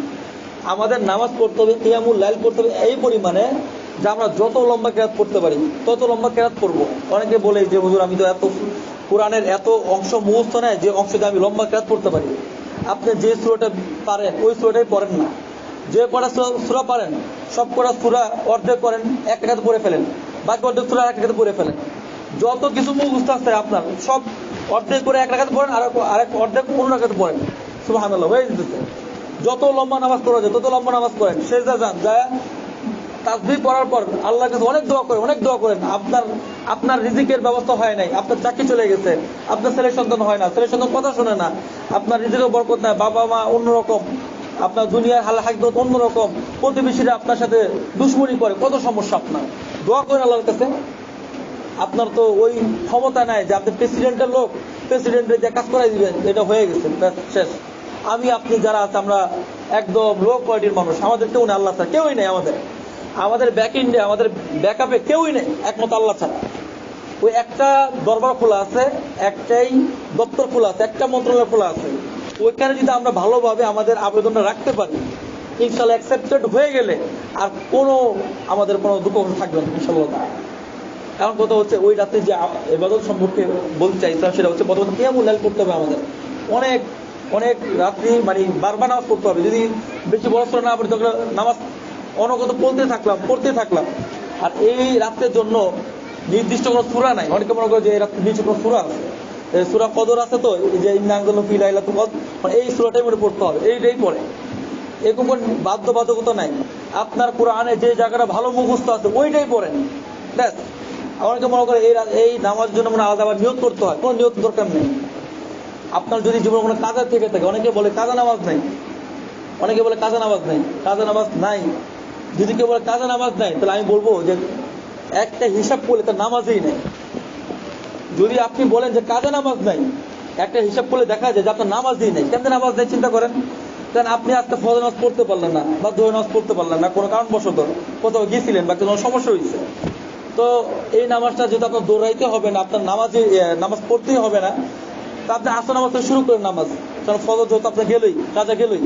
আমাদের নামাজ পড়তে হবে, কিয়ামুল লাইল পড়তে হবে এই পরিমাণে যে আমরা যত লম্বা কেরাত পড়তে পারি তত লম্বা কেরাত পড়বো। অনেকে বলে যে হুজুর আমি তো এত কোরআনের এত অংশ মুখস্থ নেয় যে অংশটা আমি লম্বা কেরাত পড়তে পারি। আপনি যে সূরাটা পারেন ওই সূরাটাই পড়েন না। যে কটা সূরা পারেন সব কটা সূরা অর্ধেক করেন, এক রাকাতে পড়ে ফেলেন, বাকি অর্ধেক সূরা এক রাকাতে পড়ে ফেলেন। যত কিছু মুখস্থ আছে আপনার সব অর্ধেক করে এক রাকাতে পড়েন, আর এক অর্ধেক 15 রাকাতে পড়েন। সুবহানাল্লাহ, হয়ে যেতেছে। যত লম্বা নামাজ পড়া যায় তত লম্বা নামাজ পড়েন, সেজদা যান, যায় তাসবিহ পড়ার পর আল্লাহর কাছে অনেক দোয়া করেন, অনেক দোয়া করেন। আপনার রিজিকের ব্যবস্থা হয় নাই, আপনার চাকরি চলে গেছে, আপনার ছেলে সন্তান হয় না, ছেলে সন্তান কথা শোনে না, আপনার রিজিকের বরকত নাই, বাবা মা অন্যরকম, আপনার দুনিয়ার হাল হাকিকত অন্যরকম, প্রতিবেশীরা আপনার সাথে দুশ্মনী করে, কত সমস্যা। আপনার দোয়া করেন আল্লাহর কাছে। আপনার তো ওই ক্ষমতা নাই যে আপনি প্রেসিডেন্টের লোক, প্রেসিডেন্টের যে কাজ করাই দিবেন, এটা হয়ে গেছে, শেষ। আমি আপনি যারা আছে আমরা একদম লো কোয়ালিটির মানুষ, আমাদের কেউ নেই, আল্লাহ ছাড়া কেউই নেই। আমাদের ব্যাক ইন্ডে, আমাদের ব্যাকআপে কেউই নেই একমাত্র আল্লাহ ছাড়া। ওই একটা দরবার খোলা আছে, একটাই দপ্তর খোলা আছে, একটা মন্ত্রণালয় খোলা আছে। ওইখানে যদি আমরা ভালোভাবে আমাদের আবেদনটা রাখতে পারি, ইনশাল্লাহ অ্যাকসেপ্টেড হয়ে গেলে আর আমাদের কোনো দুঃখ থাকবে না ইনশাল্লাহ। কারণ কথা হচ্ছে ওই রাতে যে ইবাদত সম্পর্কে বলতে চাইছিলাম সেটা হচ্ছে প্রথমত কিয়ামুল লাইল করতে হবে আমাদের। অনেক অনেক রাত্রি মানে বারবার নামাজ পড়তে হবে। যদি বেশি বড় সূরা না পড়ি তখন নামাজ অনগত পড়তে থাকলাম। আর এই রাতের জন্য নির্দিষ্ট কোনো সূরা নাই। অনেকে মনে করে যে এই রাত্রে নির্দিষ্ট কোনো সূরা আছে, সূরা কদর আছে, তো এই যে ইন্না আনজালনাহু ফি লাইলাতুল কদর, মানে এই সূরাটাই মনে পড়তে হবে, এইটাই পড়ে। এরকম কোনো বাধ্যবাধকতা নাই। আপনার কোরআনে যে জায়গাটা ভালো মুখস্থ আছে ওইটাই পড়েন, ব্যাস। অনেকে মনে করে এই নামাজের জন্য মানে আলাদা আবার নিয়ত করতে হয়, কোনো নিয়ত দরকার নেই। আপনার যদি জীবনে কোনো কাজা থেকে থাকে, অনেকে বলে কাজা নামাজ নাই, অনেকে বলে কাজা নামাজ নাই, কাজা নামাজ নাই। যদি কেউ বলে কাজা নামাজ নাই, তাহলে আমি বলবো যে একটা হিসাব করলে তার নামাজই নেই। যদি আপনি বলেন যে কাজা নামাজ নাই, একটা হিসাব করলে দেখা যায় যে আপনার নামাজই নেই। কেন নামাজ নেই চিন্তা করেন। কারণ আপনি আজকে ফজর নামাজ পড়তে পারলেন না বা জোহর নামাজ পড়তে পারলেন না, কোনো কারণবশত কোথাও গিয়েছিলেন বা কোনো সমস্যা হয়েছে, তো এই নামাজটা যেহেতু আপনার দৌড়াইতে হবে না, আপনার নামাজ পড়তেই হবে না, তা আপনি আসর নামাজ থেকে শুরু করেন নামাজ। কারণ ফজর যেহেতু আপনার গেলই, কাজা গেলই,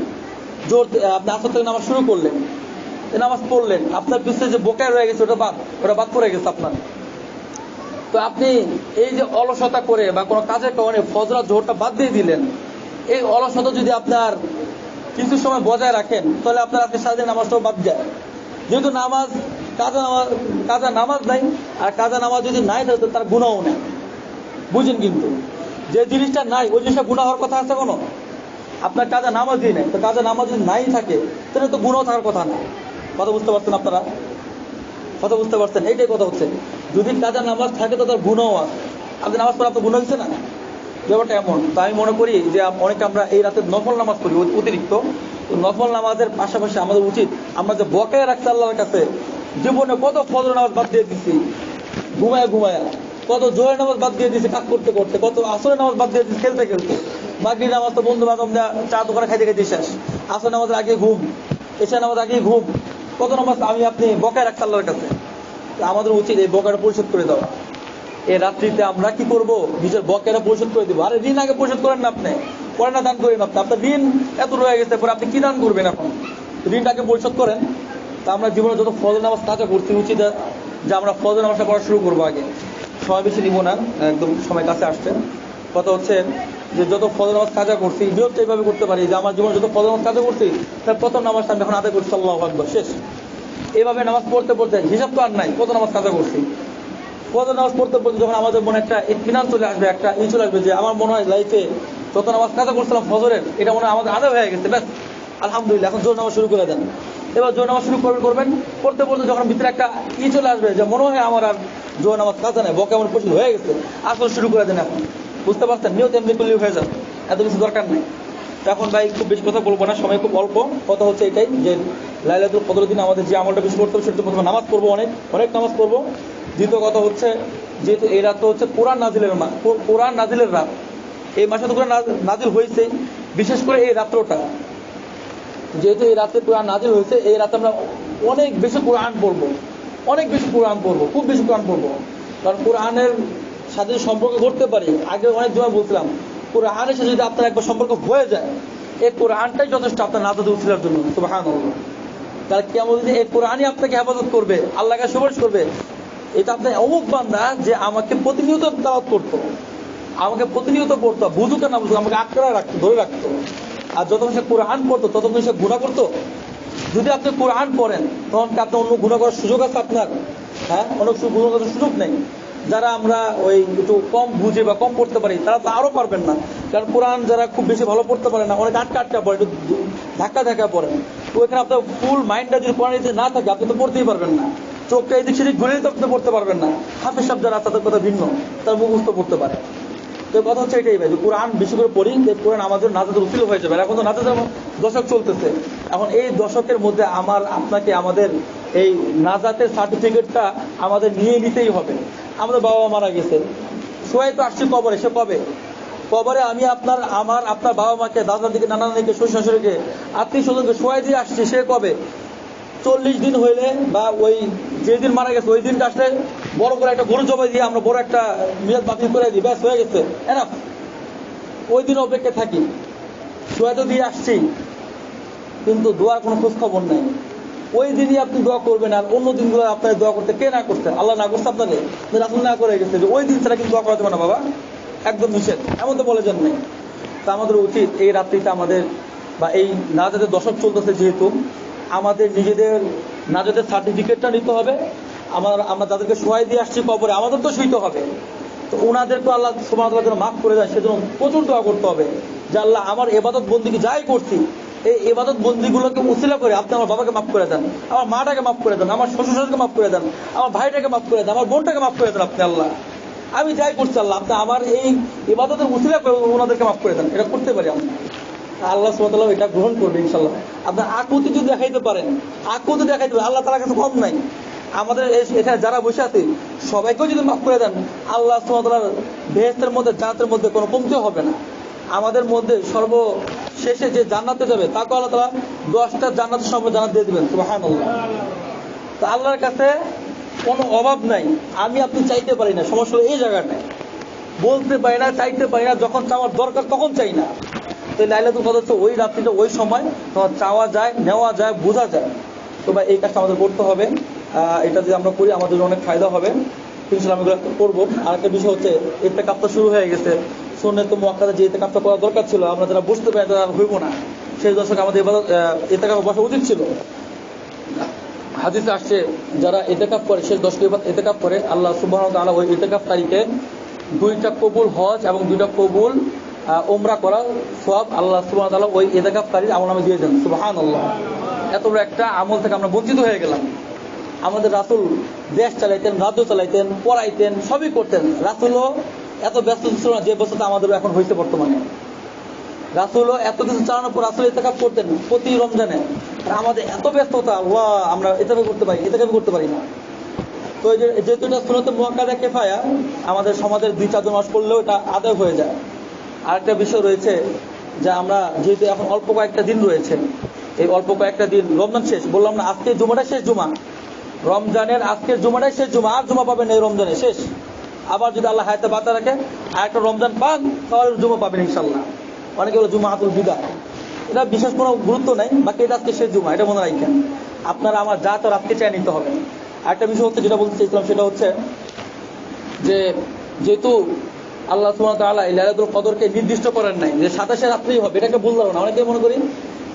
জোর আপনি আসর থেকে নামাজ শুরু করলেন, এই নামাজ পড়লেন, আপনার পিছনে যে বোকায় রয়ে গেছে ওটা বাদ পড়ে গেছে আপনার। তো আপনি এই যে অলসতা করে বা কোনো কাজের কারণে ফজর জোহরটা বাদ দিয়ে দিলেন, এই অলসতা যদি আপনার কিছু সময় বজায় রাখেন তাহলে আপনার আজকে সারাদিন নামাজটাও বাদ যায়। যেহেতু কাজা নামাজ নাই, আর কাজা নামাজ যদি নাই তাহলে তার গুনাহও নেই, বুঝেন। কিন্তু যে জিনিসটা নাই ওই জিনিসটা গুনাহ হওয়ার কথা আছে কোনো? আপনার কাজা নামাজই নেই, তো কাজা নামাজ যদি নাই থাকে তাহলে তো গুনাহ থাকার কথা না। কথা বুঝতে পারছেন আপনারা? কথা বুঝতে পারছেন? এইটাই কথা হচ্ছে, যদি কাজা নামাজ থাকে তো তার গুনাহ আছে। আপনি নামাজ পড়ে আপনার গুনাহ হচ্ছে না, ব্যাপারটা এমন। তো আমি মনে করি যে অনেকে আমরা এই রাতে নফল নামাজ পড়ি অতিরিক্ত, তো নফল নামাজের পাশাপাশি আমাদের উচিত আমরা যে বকেয়া রাখছি আল্লাহর কাছে, জীবনে কত ফজর নামাজ বাদ দিয়ে দিচ্ছি ঘুমায়া, কত জোহরের নামাজ বাদ দিয়ে দিচ্ছি কাজ করতে করতে, কত আসরের নামাজ বাদ দিয়ে দিচ্ছি খেলতে খেলতে, মাগরিব নামাজ তো বন্ধু বান্ধব চা দোকানে খাইতে খাইতে শেষ, আসর নামাজের আগে ঘুম, এশা নামাজ আগে ঘুম, কত নামাজ আমি আপনি বকেয়া রাখছি আল্লাহর কাছে। আমাদের উচিত এই বকেয়াটা পরিশোধ করে দেওয়া। এই রাত্রিতে আমরা কি করব? নিজের বকেয়াটা পরিশোধ করে দেবো। আরে ঋণ আগে পরিশোধ করেন না, আপনি করেন না, দান করেন আপনি, আপনার ঋণ এত রয়ে গেছে, পরে আপনি কি দান করবেন? এখন ঋণটাকে পরিশোধ করেন। তা আমরা জীবনে যত ফজর নামাজ কাজা করছি উচিত যে আমরা ফজর নামাজটা পড়া শুরু করবো আগে। সময় বেশি দিব না, একদম সময় কাছে আসছে। কথা হচ্ছে যে যত ফজর নামাজ কাজা করছি নিয়তটা এইভাবে করতে পারি যে আমার জীবনে যত ফজর নামাজ কাজা করছি তার প্রথম নামাজটা আমি এখন আদায় করছি, আল্লাহু আকবার, শেষ। এইভাবে নামাজ পড়তে পড়তে হিসাব তো আর নাই কত নামাজ কাজা করছি। ফজর নামাজ পড়তে পড়তে যখন আমাদের মনে একটা ইতমিনান চলে আসবে, একটা চলে আসবে যে আমার মনে হয় লাইফে যত নামাজ কাজা করছিলাম ফজরের, এটা মনে হয় আমাদের আদায় হয়ে গেছে, ব্যাস আলহামদুলিল্লাহ, এখন জোর নামাজ শুরু করে দেন। এবার জোর নামাজ শুরু করবেন, পড়তে পড়তে যখন ভিতরে একটা চলে আসবে যে মনে হয় আমার আর জোর নামাজ কাজা নেই, বকে আমার পরিচিত হয়ে গেছে, আসল শুরু করে দেন। এখন বুঝতে পারছেন? নিয়ত এমনি করলেই হয়ে যাবে, এত কিছু দরকার নেই। এখন ভাই খুব বেশি কথা বলবো না, সময় খুব অল্প। কথা হচ্ছে এটাই যে লাইলাতুল কদরের দিন আমাদের যে আমলটা বেশি করতে হবে সেটা প্রথমে নামাজ পড়বো, অনেক নামাজ পড়বো। দ্বিতীয় কথা হচ্ছে যেহেতু এই রাত হচ্ছে কোরআন নাজিলের রাত, এই মাসে তো কোরআন নাজিল হয়েছে, বিশেষ করে এই রাত্রটা যেহেতু এই রাত্রে কোরআন নাজিল হয়েছে, এই রাতে আমরা অনেক বেশি কোরআন পড়বো, খুব বেশি কোরআন পড়বো। কারণ কোরআনের সাথে সম্পর্ক করতে পারি। আগে অনেক সময় বলছিলাম কোরআনের সাথে যদি আপনার একবার সম্পর্ক হয়ে যায়, এই কোরআনটাই যথেষ্ট আপনার নাজাতে উঠিলার জন্য। সুবহানাল্লাহ। তাহলে কেমন যদি এই কোরআনই আপনাকে হেফাজত করবে, আল্লাহকে সুপারিশ করবে, এটা আপনার অমুক বান্দা যে আমাকে প্রতিনিয়ত তেলাওয়াত করতো, আমাকে প্রতিনিয়ত পড়তো, বুঝুক না বুঝুক আমাকে আঁকড়ে রাখতো, ধরে রাখতো, আর যতক্ষণ সে কোরআন পড়তো ততক্ষণ সে গুনাহ করতো। যদি আপনি কোরআন পড়েন তখন কি আপনার অন্য গুনাহ করার সুযোগ আছে আপনার? হ্যাঁ, অনেক গুনাহ করার সুযোগ নেই। যারা আমরা ওই একটু কম বুঝে বা কম পড়তে পারি তারা তো আরো পারবেন না, কারণ কোরআন যারা খুব বেশি ভালো পড়তে পারে না, অনেক আটকা পড়ে, একটু ধাক্কা পড়েন, তো এখানে আপনার ফুল মাইন্ডটা যদি কোরআন না থাকে আপনি তো পড়তেই পারবেন না। চোখটা এদিক সেদিক ঘুরে তো আপনি পড়তে পারবেন না। হাফেজ সাহেব যারা তাদের কথা ভিন্ন, তার মুখস্থ পড়তে পারে। তো কথা হচ্ছে এটাই ভাই, যে কোরআন বেশি করে পড়ি, কোরআন আমাদের নাজাতের উসিলা হয়ে যাবে। এখন তো নাজাতের দশক চলতেছে, এখন এই দশকের মধ্যে আপনাকে আমাদের এই নাজাতের সার্টিফিকেটটা আমাদের নিয়ে নিতেই হবে। আমাদের বাবা মারা গেছে, সবাই তো আসছে কবরে, সে কবে কবরে আমি আপনার বাবা মাকে, দাদা দিকে, নানা নানিকে, শ্বশুর শাশুড়িকে, আত্মীয় স্বজনকে সবাই দিয়ে আসছি, সে কবে 40 দিন হইলে বা ওই যেদিন মারা গেছে ওই দিনটা আসলে বড় করে একটা গরু জবাই দিয়ে আমরা বড় একটা মিলাদ বাতিল করে দিই, ব্যাস হয়ে গেছে, এনাফ। ওই দিন অপেক্ষা থাকি, সবাই তো দিয়ে আসছি, কিন্তু দোয়ার কোনো খোঁজ খবর নেই। ওই দিনই আপনি দোয়া করবেন, আর অন্য দিনগুলো আপনার দোয়া করতে কে না করছে? আল্লাহ না করছে আপনাদের, রাসূল না করে গেছে যে ওই দিন ছাড়া কিন্তু দোয়া করা যাবে না বাবা, একদম নিষেধ, এমন তো বলে যান নেই। তা আমাদের উচিত এই রাত্রিতে আমাদের, বা এই নাজাতের দশক চলতেছে যেহেতু, আমাদের নিজেদের নাজাতের সার্টিফিকেটটা নিতে হবে। আমরা যাদেরকে শোয়াই দিয়ে আসছি কবরে, আমাদের তো শুইতে হবে, তো ওনাদেরকে আল্লাহ সুবহানাহু ওয়া তাআলা যেন মাফ করে দেয়, সেজন্য প্রচুর দোয়া করতে হবে যে আল্লাহ আমার ইবাদত বন্দেগী যাই করছি, এই ইবাদত বন্দিগুলোকে উসিলা করে আপনি আমার বাবাকে মাফ করে দেন, আমার মাটাকে মাফ করে দেন, আমার শ্বশুর শাশুড়িকে মাফ করে দেন, আমার ভাইটাকে মাফ করে দেন, আমার বোনটাকে মাফ করে দেন আপনি আল্লাহ। আমি যাই করছি আল্লাহ, আপনি আমার এই ইবাদতের উসিলা করে ওনাদেরকে মাফ করে দেন। এটা করতে পারি আমরা, আল্লাহ সুবহানাহু ওয়া তাআলা এটা গ্রহণ করবে ইনশাআল্লাহ। আপনার আকুতি যদি দেখাইতে পারেন, আকুতি দেখাইতে পারেন, আল্লাহ তাআলার কাছে কম নাই। আমাদের এখানে যারা বসে আছে সবাইকেও যদি মাফ করে দেন, আল্লাহ সুবহানাহু ওয়া তাআলার বেহেশতের মধ্যে, জান্নাতের মধ্যে কোনো কমতি হবে না। আমাদের মধ্যে সর্বশেষে যে জান্নাতে যাবে তাকে আল্লাহ তাআলা 10টা জান্নাতের সর্ব জান্নাত দিয়ে দিবেন। সুবহানাল্লাহ। তো আল্লাহর কাছে কোনো অভাব নাই, আমি আপনি চাইতে পারি না, সমস্যা এই জায়গাটায় বলতে পারি না, চাইতে পারি না, যখন চাওয়ার দরকার তখন চাই না। তো লাইলাতুল কদর হচ্ছে ওই রাত্রিটা, ওই সময় তোমার চাওয়া যায়, নেওয়া যায়, বোঝা যায়। তো ভাই এই কাজটা আমাদের করতে হবে, এটা যদি আমরা করি আমাদের অনেক ফায়দা হবে ইনশাআল্লাহ, আমি এগুলো করবো। আর একটা বিষয় হচ্ছে ইতিকাফটা শুরু হয়ে গেছে, সুন্নাত মুআক্কাদা যে ইতিকাফটা করা দরকার ছিল, আমরা যারা বুঝতে পারি তারা হইব না, সেই দর্শক আমাদের ইতিকাফে বসা উচিত ছিল। হাদিসে আসছে যারা ইতিকাফ করে, সেই দর্শক ইতিকাফ করে, আল্লাহ সুবহানাহু ওয়া তাআলা ওই ইতিকাফ তারিখে 2টা কবুল হজ এবং 2টা কবুল উমরা করা সওয়াব আল্লাহ সুবহানাহু ওয়া তাআলা ওই ইতিকাফকারীর আমলনামে দিয়ে দেন। সুবহানাল্লাহ। এত বড় একটা আমল থেকে আমরা বঞ্চিত হয়ে গেলাম। আমাদের রাসূল দেশ চালাইতেন, রাজ্য চালাইতেন, পড়াইতেন, সবই করতেন। রাসূলও এত ব্যস্ত ছিল না যে ব্যস্ততা আমাদের এখন হয়েছে বর্তমানে। রাসূলও এত কিছু চালানোর পর রাসূল ইতিকাফ করতেন প্রতি রমজানে, আর আমাদের এত ব্যস্ততা, আল্লাহ, আমরা ইতিকাফ করতে পারি না। তো যেহেতু এটা সুন্নাতে মুআক্কাদা কিফায়া, আমাদের সমাজের 2-4 মাস পড়লেও এটা আদায় হয়ে যায়। আরেকটা বিষয় রয়েছে যে আমরা যেহেতু এখন অল্প কয়েকটা দিন রয়েছে, এই অল্প কয়েকটা দিন, রমজান শেষ, বললাম না আজকে জুমাটাই শেষ জুমা, রমজানের আজকের জুমাটাই শেষ জুমা, আর জুমা পাবেন এই রমজানে শেষ। আবার যদি আল্লাহ হায়াতে বাঁচা রাখে আর একটা রমজান পান, তাহলে জুমা পাবেন ইনশাআল্লাহ। অনেকে বলে জুমাতুল বিদা, এটা বিশেষ কোনো গুরুত্ব নাই, বাকি এটা আজকে শেষ জুমা, এটা মনে রাখেন। আপনারা আমার যা তো রাতকে চাই নিতে হবে। আরেকটা বিষয় হচ্ছে যেটা বলতে চাইছিলাম, সেটা হচ্ছে যে যেহেতু আল্লাহ সুবহানাহু ওয়া তাআলা লাইলাতুল কদরকে নির্দিষ্ট করেন নাই যে 27 রাত্রেই হবে, এটাকে ভুল ধারণা। অনেকে মনে করি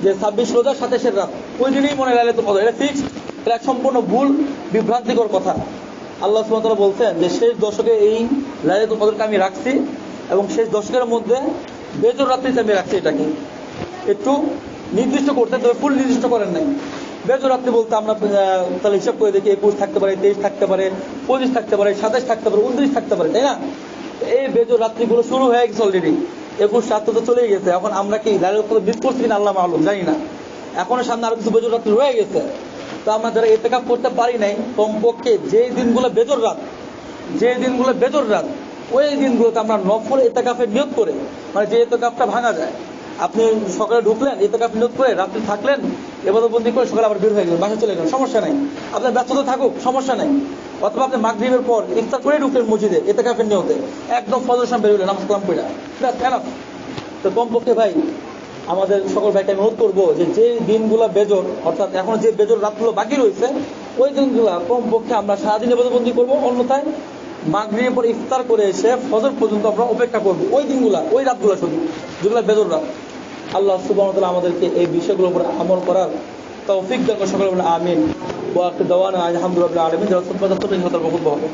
যে 26 রোজা 27 রাত, ওই দিনই মনে হয় লাইলাতুল কদর, এটা ফিক্সড। এটা সম্পূর্ণ ভুল, বিভ্রান্তিকর কথা। আল্লাহ সুবহানাহু ওয়া তাআলা বলছেন যে শেষ দশকে এই লাইলাতুল কদরকে আমি রাখছি, এবং শেষ দশকের মধ্যে বেজর রাত্রিতে আমি রাখছি। এটাকে একটু নির্দিষ্ট করতে, তবে ফুল নির্দিষ্ট করেন নাই। বেজর রাত্রি বলতে আমরা তাহলে হিসাব করে দেখি 21 থাকতে পারে, 23 থাকতে পারে, 25 থাকতে পারে, 27 থাকতে পারে, 29 থাকতে পারে, তাই না? এই বেজর রাত্রিগুলো শুরু হয়ে গেছে অলরেডি, 21 রাত্রি তো চলেই গেছে। এখন আমরা কি লাইলাতুল কদর মিস করছি কিনা আল্লাহ মালুম, জানি না। এখনো সামনে আরো কিছু বেজর রাত্রি রয়ে গেছে। তো আমরা যারা ইতিকাফ করতে পারি নাই, কমপক্ষে যে দিনগুলো বেজর রাত, ওই দিনগুলোতে আমরা নফল ইতিকাফের নিয়ত করে, মানে যে ইতিকাফটা ভাঙা যায়, আপনি সকালে ঢুকলেন, ইতিকাফ নিয়ত করে রাত্রি থাকলেন, ইবাদতবন্দি করে সকালে আবার বের হয়ে গেলেন, বাসা চলে গেলেন, সমস্যা নাই। আপনার ব্যস্ততা থাকুক, সমস্যা নাই। অথবা আপনি মাগরিবের পর ইফতার করে ঢুকলেন মসজিদে ইতিকাফের নিয়তে, একদম ফজর সামনে বের হলেন নামাজ কালাম পড়া, এনাফ। তো কমপক্ষে ভাই আমাদের সকল ভাইকে আমি অনুরোধ করবো যে যে দিনগুলো বেজর, অর্থাৎ এখন যে বেজর রাতগুলো বাকি রয়েছে, ওই দিনগুলা কমপক্ষে আমরা সারাদিন ইবাদতবন্দি করবো। অন্যথায় মাগরিবের পর ইফতার করে এসে ফজর পর্যন্ত আমরা অপেক্ষা করবো, ওই দিনগুলা, ওই রাতগুলা শুধু, যেগুলো বেজর রাত। আল্লাহ সুবহানাহু ওয়া তাআলা আমাদেরকে এই বিষয়গুলোর উপর আমল করার তৌফিক দান করুন। সকলে বলেন আমিন। ওয়া আখিরু দাওয়ানা আলহামদুলিল্লাহি রাব্বিল আলামিন। যারা খুতবা যাচ্ছেন ইনশাআল্লাহ খুতবা হবে।